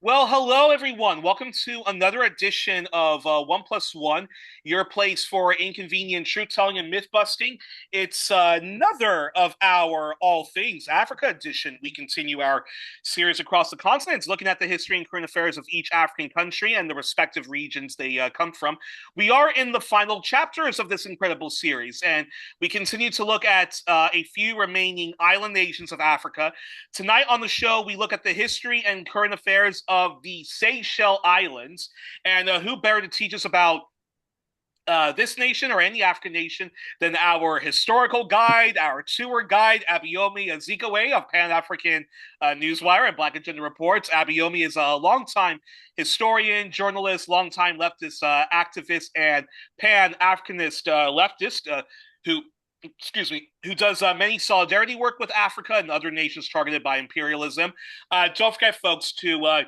Well, hello everyone. Welcome to another edition of One Plus One, your place for inconvenient truth telling and myth busting. It's another of our All Things Africa edition. We continue our series across the continents, looking at the history and current affairs of each African country and the respective regions they come from. We are in the final chapters of this incredible series, and we continue to look at a few remaining island nations of Africa. Tonight on the show, we look at the history and current affairs of the Seychelles Islands, and who better to teach us about this nation or any African nation than our historical guide, our tour guide, Abayomi Azikiwe of Pan-African Newswire and Black Agenda Reports. Abayomi is a longtime historian, journalist, longtime leftist activist, and Pan-Africanist leftist who does many solidarity work with Africa and other nations targeted by imperialism. Don't forget, folks, to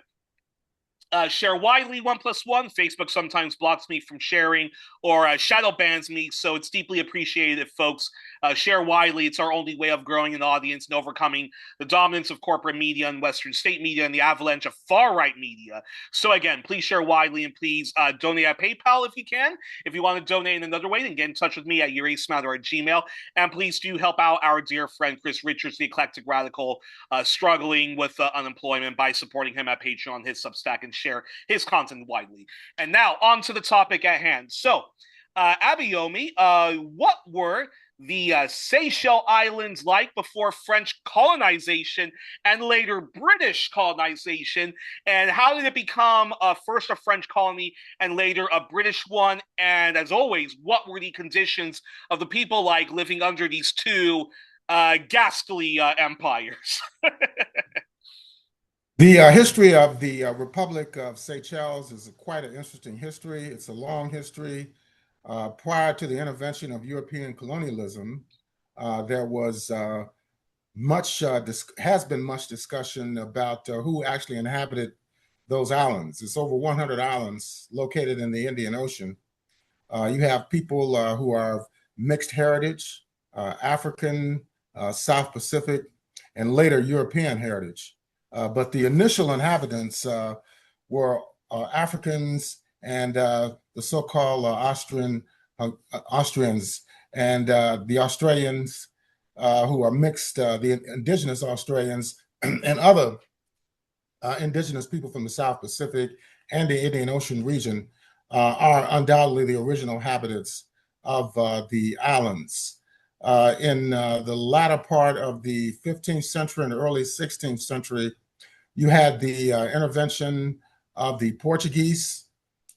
share widely. One Plus One. Facebook sometimes blocks me from sharing or shadow bans me, so it's deeply appreciated if folks share widely. It's our only way of growing an audience and overcoming the dominance of corporate media and Western state media and the avalanche of far-right media. So again, please share widely and please donate at PayPal if you can. If you want to donate in another way, then get in touch with me at youri@gmail. And please do help out our dear friend Chris Richards, the eclectic radical, struggling with unemployment by supporting him at Patreon, his Substack, and share his content widely. And now on to the topic at hand. So, Abayomi, what were the Seychelles Islands like before French colonization and later British colonization? And how did it become first a French colony and later a British one? And as always, what were the conditions of the people like living under these two ghastly empires? The history of the Republic of Seychelles is quite an interesting history. It's a long history. Prior to the intervention of European colonialism, there was has been much discussion about who actually inhabited those islands. It's over 100 islands located in the Indian Ocean. You have people who are mixed heritage, African, South Pacific, and later European heritage. But the initial inhabitants were Africans and the so-called Austrians and the Australians who are mixed, the indigenous Australians and other indigenous people from the South Pacific and the Indian Ocean region are undoubtedly the original inhabitants of the islands. In the latter part of the 15th century and early 16th century, you had the intervention of the Portuguese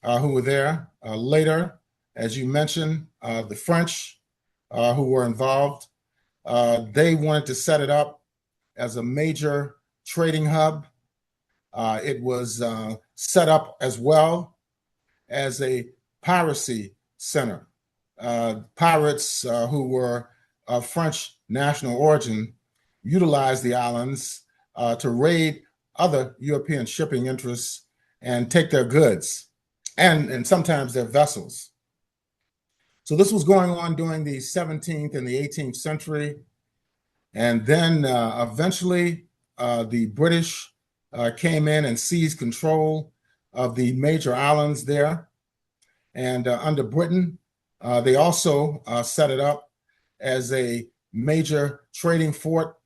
who were there. Later, as you mentioned, the French who were involved. They wanted to set it up as a major trading hub. It was set up as well as a piracy center. Pirates who were of French national origin utilized the islands to raid other European shipping interests and take their goods and sometimes their vessels. So this was going on during the 17th and the 18th century. And then eventually the British came in and seized control of the major islands there. And under Britain, they also set it up as a major trading fort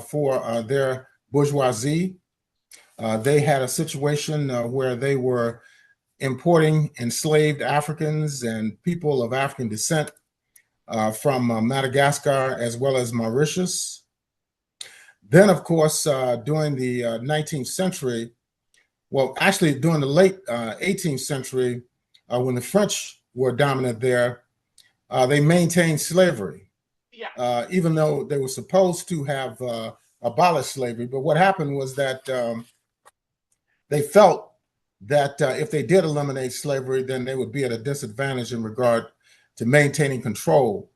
for their bourgeoisie. They had a situation where they were importing enslaved Africans and people of African descent from Madagascar as well as Mauritius. Then, of course, during the 19th century, well, actually during the late 18th century, when the French were dominant there, they maintained slavery. Yeah. Even though they were supposed to have abolished slavery. But what happened was that they felt that if they did eliminate slavery, then they would be at a disadvantage in regard to maintaining control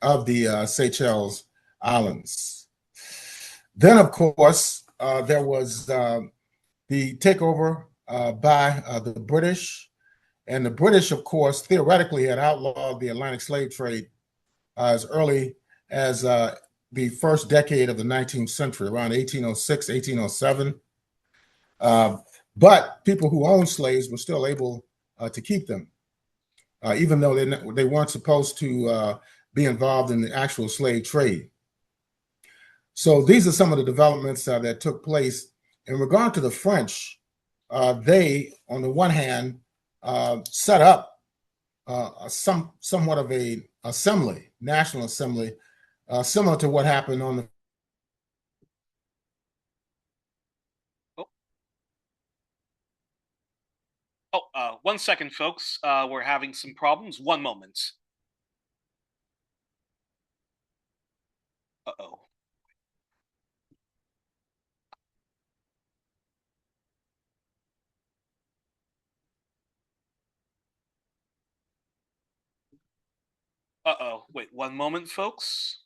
of the Seychelles Islands. Then, of course, there was the takeover by the British. And the British, of course, theoretically had outlawed the Atlantic slave trade as early as the first decade of the 19th century, around 1806, 1807. But people who owned slaves were still able to keep them, even though they weren't supposed to be involved in the actual slave trade. So these are some of the developments that took place. In regard to the French, they, on the one hand, set up somewhat of a assembly, national assembly, similar to what happened on the. Oh, 1 second, folks. We're having some problems. One moment. Uh-oh. Uh-oh. Wait, 1 moment, folks.